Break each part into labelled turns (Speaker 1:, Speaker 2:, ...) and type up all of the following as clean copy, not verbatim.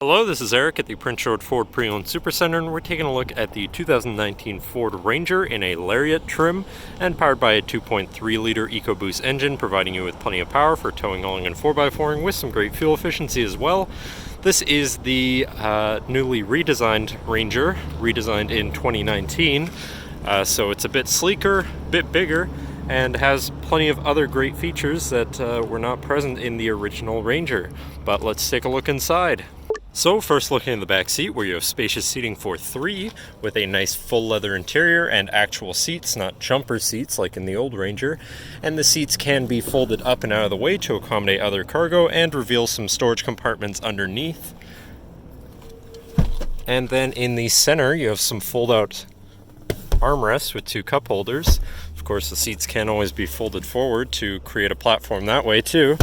Speaker 1: Hello, this is Eric at the Prince George Ford Pre-Owned Supercentre, and we're taking a look at the 2019 Ford Ranger in a Lariat trim and powered by a 2.3-liter EcoBoost engine, providing you with plenty of power for towing along and 4x4ing with some great fuel efficiency as well. This is the newly redesigned Ranger, redesigned in 2019, so it's a bit sleeker, a bit bigger, and has plenty of other great features that were not present in the original Ranger. But let's take a look inside. So first, looking in the back seat, where you have spacious seating for 3 with a nice full leather interior and actual seats, not jumper seats like in the old Ranger. And the seats can be folded up and out of the way to accommodate other cargo and reveal some storage compartments underneath. And then in the center, you have some fold-out armrests with 2 cup holders. Of course, the seats can always be folded forward to create a platform that way too.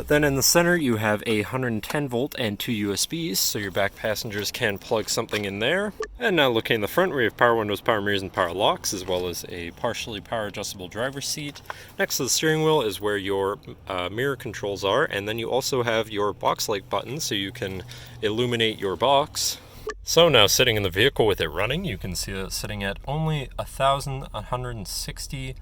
Speaker 1: Then in the center you have a 110 volt and 2 USBs, so your back passengers can plug something in there. And now looking in the front, we have power windows, power mirrors, and power locks, as well as a partially power adjustable driver's seat. Next to the steering wheel is where your mirror controls are, and then you also have your box light button, so you can illuminate your box. So now sitting in the vehicle with it running, you can see that it's sitting at only 1,160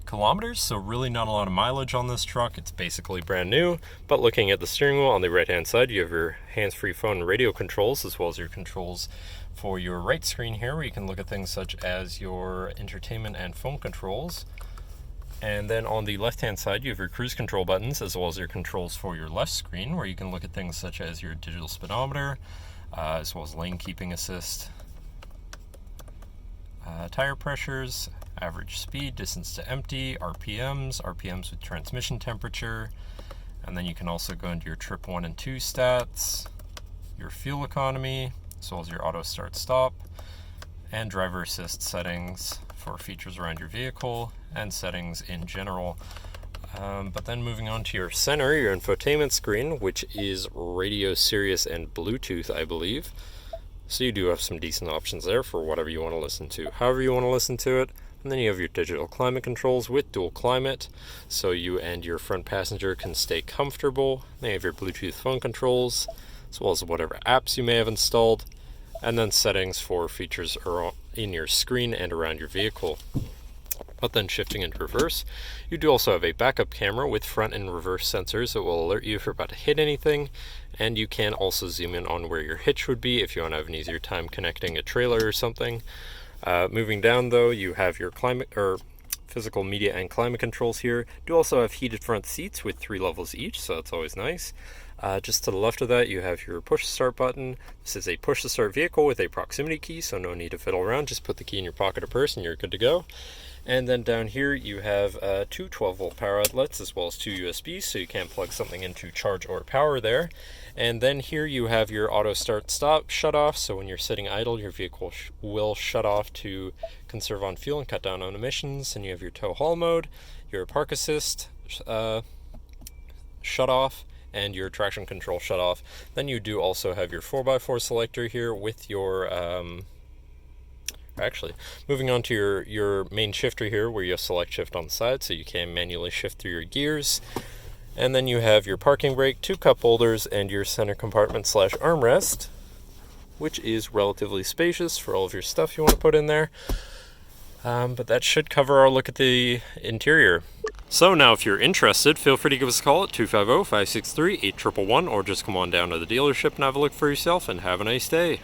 Speaker 1: kilometers, so really not a lot of mileage on this truck. It's basically brand new. But looking at the steering wheel on the right hand side, you have your hands-free phone and radio controls, as well as your controls for your right screen here, where you can look at things such as your entertainment and phone controls. And then on the left hand side, you have your cruise control buttons, as well as your controls for your left screen, where you can look at things such as your digital speedometer, as well as lane keeping assist, tire pressures, average speed, distance to empty, RPMs with transmission temperature, and then you can also go into your trip 1 and 2 stats, your fuel economy, as well as your auto start stop, and driver assist settings for features around your vehicle and settings in general. But then moving on to your center, your infotainment screen, which is radio, Sirius, and Bluetooth, I believe. So you do have some decent options there for whatever you want to listen to, however you want to listen to it. And then you have your digital climate controls with dual climate, so you and your front passenger can stay comfortable. Then you have your Bluetooth phone controls, as well as whatever apps you may have installed, and then settings for features in your screen and around your vehicle. But then shifting into reverse, you do also have a backup camera with front and reverse sensors that will alert you if you're about to hit anything, and you can also zoom in on where your hitch would be if you want to have an easier time connecting a trailer or something. Moving down though, you have your climate or physical media and climate controls here. You also have heated front seats with 3 levels each, so that's always nice. Just to the left of that, you have your push to start button. This is a push to start vehicle with a proximity key, so no need to fiddle around. Just put the key in your pocket or purse and you're good to go. And then down here you have 2 12-volt power outlets, as well as 2 USBs, so you can plug something in to charge or power there. And then here you have your auto start stop shut off, so when you're sitting idle, your vehicle will shut off to conserve on fuel and cut down on emissions. And you have your tow haul mode, your park assist shut off, and your traction control shut off. Then you do also have your 4x4 selector here with your actually, moving on to your main shifter here, where you have select shift on the side, so you can manually shift through your gears. And then you have your parking brake, 2 cup holders, and your center compartment / armrest, which is relatively spacious for all of your stuff you want to put in there. But that should cover our look at the interior. So now if you're interested, feel free to give us a call at 250-563-8111, or just come on down to the dealership and have a look for yourself, and have a nice day.